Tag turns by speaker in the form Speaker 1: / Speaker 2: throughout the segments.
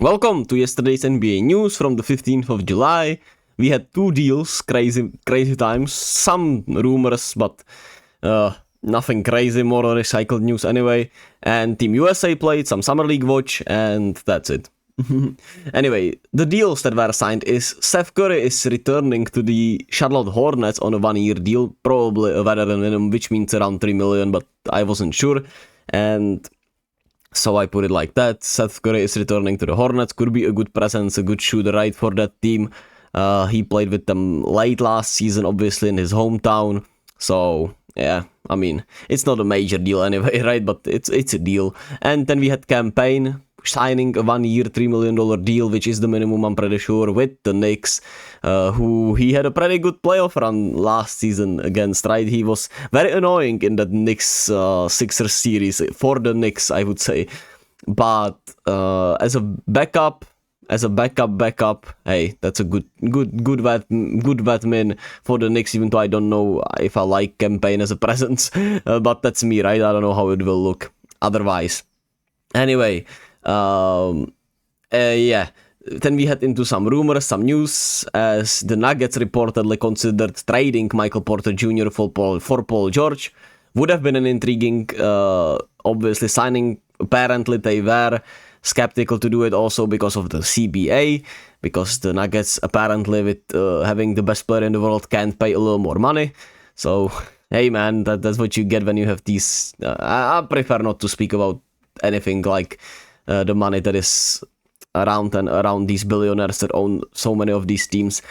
Speaker 1: Welcome to yesterday's NBA news from the 15th of July. We had two deals, crazy times, some rumors, but nothing crazy, more recycled news anyway. And Team USA played some Summer League watch, and that's it. Anyway, the deals that were signed is Steph Curry is returning to the Charlotte Hornets on a 1-year deal, probably a veteran minimum, which means around $3 million, but I wasn't sure. And so I put it like that. Steph Curry is returning to the Hornets. Could be a good presence, a good shooter, right, for that team. He played with them late last season, obviously, in his hometown. So, yeah, I mean, it's not a major deal anyway, right? But it's a deal. And then we had Campaign signing a 1-year, $3 million deal, which is the minimum, I'm pretty sure, with the Knicks, who he had a pretty good playoff run last season against, right? He was very annoying in that Knicks Sixers series, for the Knicks, I would say. But as a backup, hey, that's a good Batman for the Knicks, even though I don't know if I like Campaign as a presence, but that's me, right? I don't know how it will look otherwise. Anyway, yeah, then we head into some rumors, some news, as the Nuggets reportedly considered trading Michael Porter Jr. for Paul George. Would have been an intriguing, obviously, signing. Apparently, they were skeptical to do it also because of the CBA, because the Nuggets, apparently, with having the best player in the world, can't pay a little more money. So, hey man, that's what you get when you have these. I prefer not to speak about anything like the money that is around these billionaires that own so many of these teams.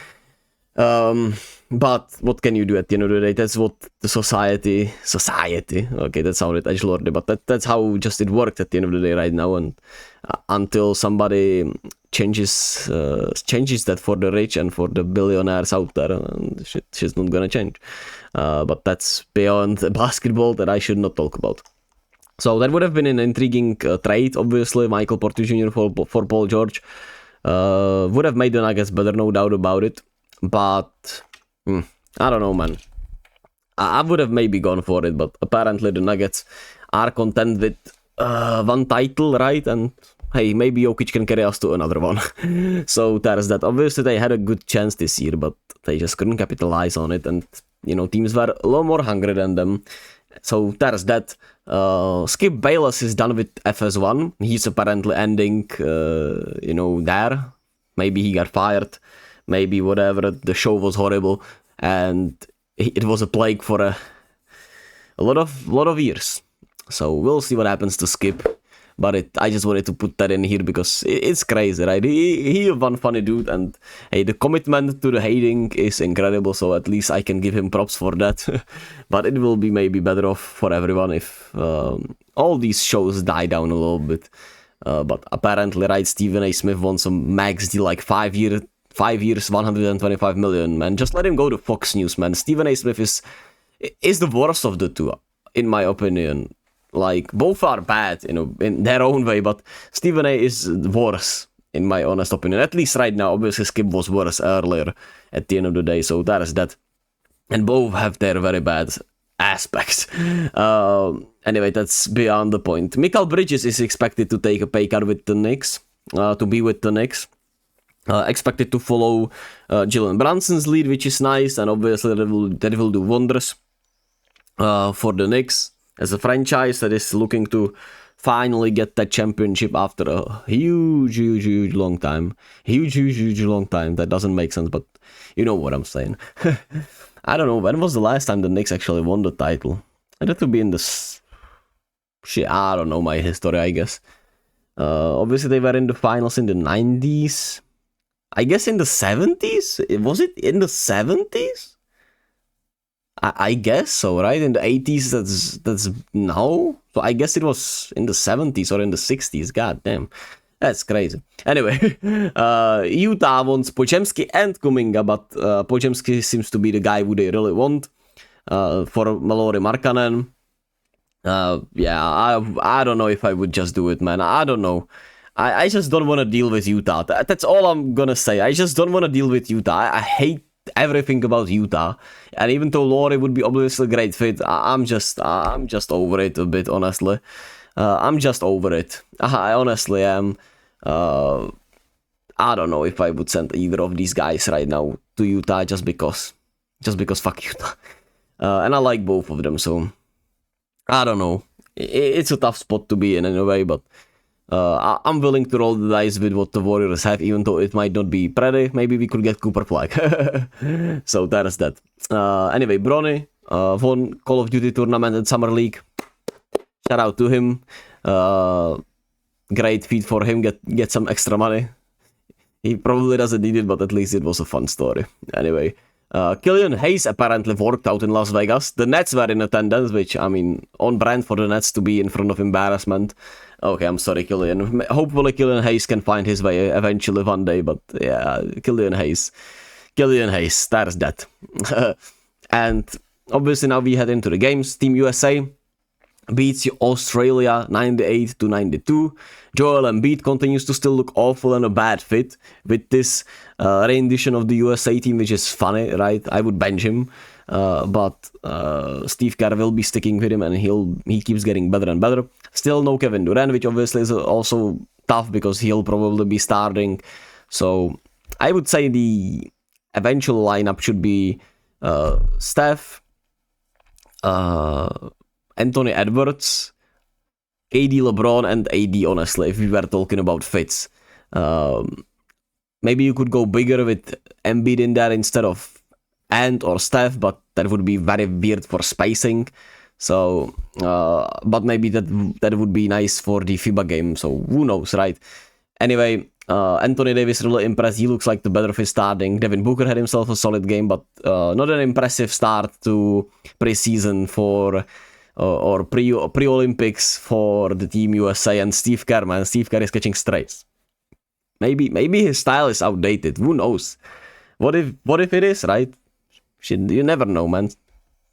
Speaker 1: But what can you do at the end of the day? That's what the society, okay, that sounded edgelordy, but that's how just it worked at the end of the day right now. And until somebody changes that for the rich and for the billionaires out there, shit's not gonna change. But that's beyond basketball that I should not talk about. So that would have been an intriguing trade, obviously. Michael Porter Jr. for Paul George would have made the Nuggets better, no doubt about it. But I don't know, man. I would have maybe gone for it, but apparently the Nuggets are content with one title, right? And hey, maybe Jokic can carry us to another one. So there's that. Obviously, they had a good chance this year, but they just couldn't capitalize on it. And, teams were a lot more hungry than them. So there's that. Skip Bayless is done with FS1. He's apparently ending, there. Maybe he got fired. Maybe whatever. The show was horrible. And it was a plague for a lot of years. So we'll see what happens to Skip. But I just wanted to put that in here because it's crazy, right? He one funny dude, and hey, the commitment to the hating is incredible, so at least I can give him props for that. But it will be maybe better off for everyone if all these shows die down a little bit. But apparently, right, Stephen A. Smith wants a max deal, like 5 years, 125 million, man. Just let him go to Fox News, man. Stephen A. Smith is the worst of the two, in my opinion. Like, both are bad, in their own way, but Stephen A. is worse, in my honest opinion. At least right now. Obviously, Skip was worse earlier at the end of the day, so that is that. And both have their very bad aspects. Anyway, that's beyond the point. Mikal Bridges is expected to take a pay cut with the Knicks, to be with the Knicks. Expected to follow Jalen Brunson's lead, which is nice, and obviously that will do wonders for the Knicks as a franchise that is looking to finally get that championship after a huge long time. Huge long time. That doesn't make sense, but you know what I'm saying. I don't know, when was the last time the Knicks actually won the title? It had to be in the... I don't know my history, I guess. Obviously, they were in the finals in the 90s. I guess in the 70s? Was it in the 70s? I guess so, right? In the 80s, that's now. So I guess it was in the 70s or in the 60s. God damn. That's crazy. Anyway, Utah wants Podziemski and Kuminga, but Podziemski seems to be the guy who they really want for Mallory Markkanen. Yeah, I don't know if I would just do it, man. I don't know. I just don't want to deal with Utah. That's all I'm gonna say. I just don't want to deal with Utah. I hate everything about Utah, and even though Laurie would be obviously a great fit, I'm just over it a bit, honestly. I'm just over it. I honestly am. I don't know if I would send either of these guys right now to Utah just because fuck Utah. And I like both of them, so I don't know. It's a tough spot to be in anyway, but I'm willing to roll the dice with what the Warriors have, even though it might not be pretty. Maybe we could get Cooper Flag. So there's that. Anyway, Bronny won Call of Duty tournament and Summer League. Shout out to him. Great feat for him, get some extra money. He probably doesn't need it, but at least it was a fun story. Anyway, Killian Hayes apparently worked out in Las Vegas. The Nets were in attendance, which, I mean, on brand for the Nets to be in front of embarrassment. Okay, I'm sorry, Killian. Hopefully Killian Hayes can find his way eventually one day, but yeah, Killian Hayes, there's that. And obviously now we head into the games. Team USA beats Australia 98-92. Joel Embiid continues to still look awful and a bad fit with this rendition of the USA team, which is funny, right? I would bench him, but Steve Kerr will be sticking with him, and he keeps getting better and better. Still no Kevin Durant, which obviously is also tough because he'll probably be starting. So I would say the eventual lineup should be Steph, Anthony Edwards, KD, LeBron, and AD, honestly, if we were talking about fits. Maybe you could go bigger with Embiid in there instead of Ant or Steph, but that would be very weird for spacing. So, but maybe that would be nice for the FIBA game, so who knows, right? Anyway, Anthony Davis really impressed. He looks like the better of his starting. Devin Booker had himself a solid game, but not an impressive start to preseason for... or pre-Olympics for the Team USA. And Steve Kerr, man. Steve Kerr is catching strays. Maybe his style is outdated. Who knows? What if it is, right? You never know, man.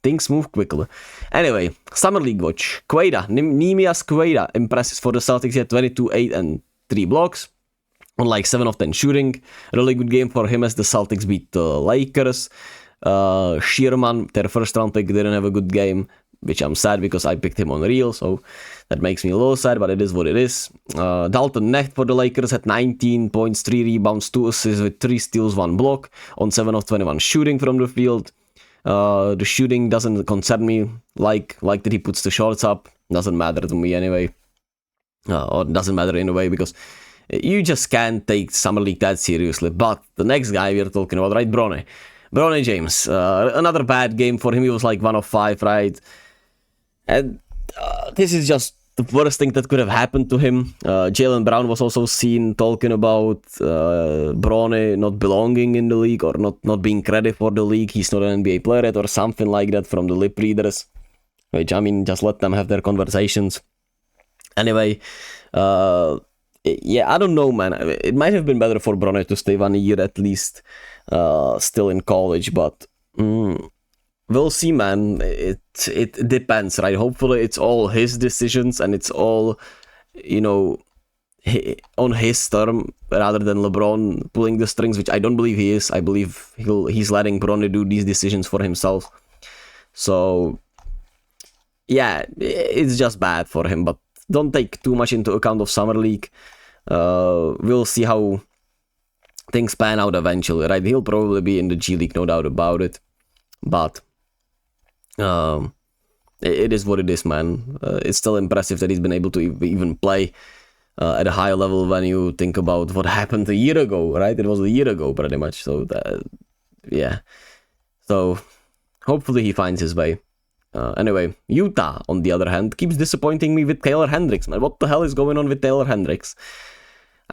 Speaker 1: Things move quickly. Anyway, Summer League watch. Nemias Quaida impresses for the Celtics. He had 22, 8, and 3 blocks. On like 7 of 10 shooting. Really good game for him as the Celtics beat the Lakers. Shearman, their first round pick, didn't have a good game, which I'm sad because I picked him on Real, so that makes me a little sad, but it is what it is. Dalton NE for the Lakers had 19 points, 3 rebounds, 2 assists with 3 steals, 1 block on 7 of 21 shooting from the field. The shooting doesn't concern me, like that he puts the shots up. Doesn't matter to me anyway. Or doesn't matter in a way because you just can't take Summer League that seriously. But the next guy we're talking about, right, Bronny James. Another bad game for him. He was like 1 of 5, right? And this is just the worst thing that could have happened to him. Jaylen Brown was also seen talking about Bronny not belonging in the league or not being credited for the league. He's not an NBA player yet or something like that from the lip readers. Which, I mean, just let them have their conversations. Anyway, yeah, I don't know, man. It might have been better for Bronny to stay 1 year at least still in college, but... we'll see, man. It depends, right? Hopefully it's all his decisions and it's all, you know, on his term rather than LeBron pulling the strings, which I don't believe he is. I believe he's letting Bronny do these decisions for himself. So, yeah, it's just bad for him, but don't take too much into account of Summer League. We'll see how things pan out eventually, right? He'll probably be in the G League, no doubt about it. But... it is what it is, man. It's still impressive that he's been able to even play at a high level when you think about what happened a year ago, right? It was a year ago, pretty much. So, yeah. So, hopefully he finds his way. Anyway, Utah, on the other hand, keeps disappointing me with Taylor Hendricks, man. What the hell is going on with Taylor Hendricks?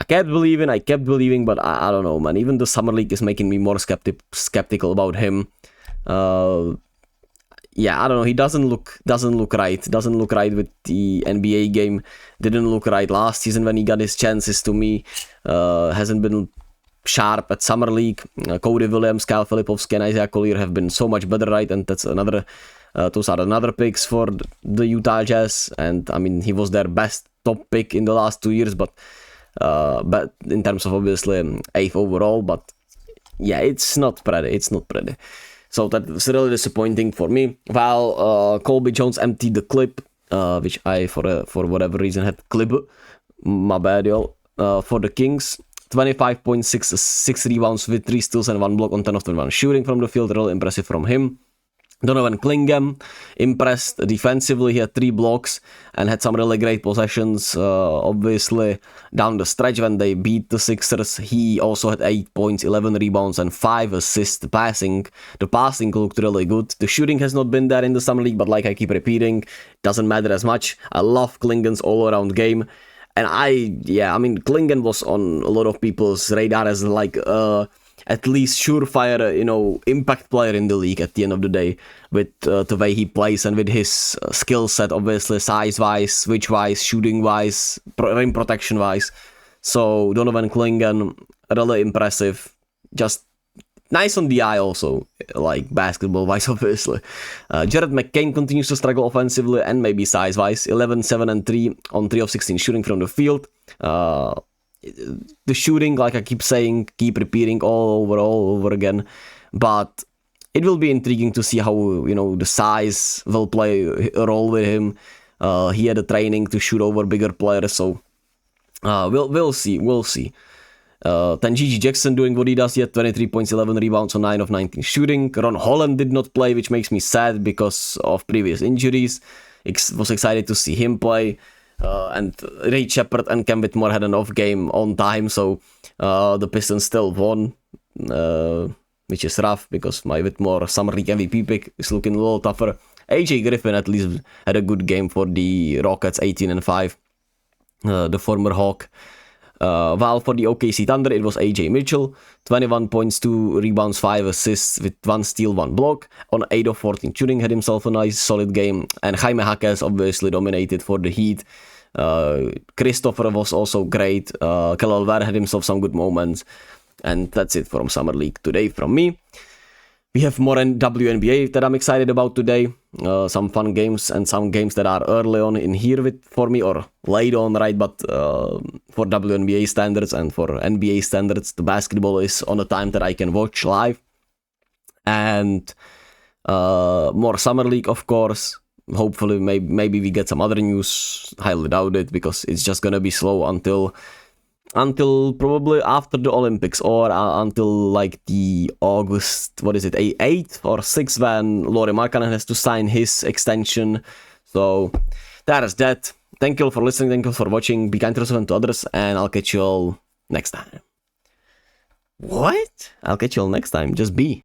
Speaker 1: I kept believing, but I don't know, man. Even the Summer League is making me more skeptical about him. Yeah, I don't know. He doesn't look right. Doesn't look right with the NBA game. Didn't look right last season when he got his chances to me. Hasn't been sharp at Summer League. Cody Williams, Kyle Filipovsky, and Isaiah Collier have been so much better, right? And that's another. Those are another picks for the Utah Jazz. And I mean, he was their best top pick in the last 2 years, but in terms of obviously 8th overall. But yeah, it's not pretty. So that's really disappointing for me. While Colby Jones emptied the clip, which I, for whatever reason, had clip. My bad, y'all. For the Kings. 25.6 6 rebounds with 3 steals and 1 block on 10 of 21 shooting from the field. Really impressive from him. Donovan King impressed defensively. He had 3 blocks and had some really great possessions. Obviously, down the stretch when they beat the Sixers, he also had 8 points, 11 rebounds, and 5 assists. The passing looked really good. The shooting has not been there in the summer league, but like I keep repeating, doesn't matter as much. I love Clingan's all-around game, and Clingan was on a lot of people's radar as like at least surefire, impact player in the league at the end of the day, with the way he plays and with his skill set, obviously, size-wise, switch-wise, shooting-wise, rim protection-wise. So Donovan Clingan, really impressive. Just nice on the eye also, like basketball-wise, obviously. Jared McCain continues to struggle offensively and maybe size-wise. 11, 7, and 3 on 3 of 16 shooting from the field. The shooting, like I keep saying, keep repeating all over again, but it will be intriguing to see how the size will play a role with him. He had a training to shoot over bigger players, so we'll see. Then Gigi Jackson doing what he does yet, 23 points, 11 rebounds on 9 of 19 shooting. Ron Holland did not play, which makes me sad because of previous injuries. Was excited to see him play. And Ray Shepard and Cam Whitmore had an off game on time, so the Pistons still won, which is rough because my Whitmore Summer League MVP pick is looking a little tougher. AJ Griffin at least had a good game for the Rockets, 18-5, the former Hawk. While for the OKC Thunder, it was AJ Mitchell, 21 points, 2 rebounds, 5 assists with 1 steal, 1 block. On 8 of 14 shooting, had himself a nice solid game. And Jaime Jaquez obviously dominated for the Heat. Christopher was also great. Kelal Ware had himself some good moments. And that's it from Summer League today from me. We have more WNBA that I'm excited about today. Some fun games and some games that are early on in here for me, or late on, right? But for WNBA standards and for NBA standards, the basketball is on a time that I can watch live. And more Summer League, of course. Hopefully, maybe we get some other news. Highly doubt it, because it's just gonna be slow until probably after the Olympics, or until like the August, 8th or 6th, when Lauri Markkanen has to sign his extension. So that is that. Thank you all for listening, thank you all for watching. Be kind to yourself and to others, and I'll catch you all next time. What? I'll catch you all next time. Just be.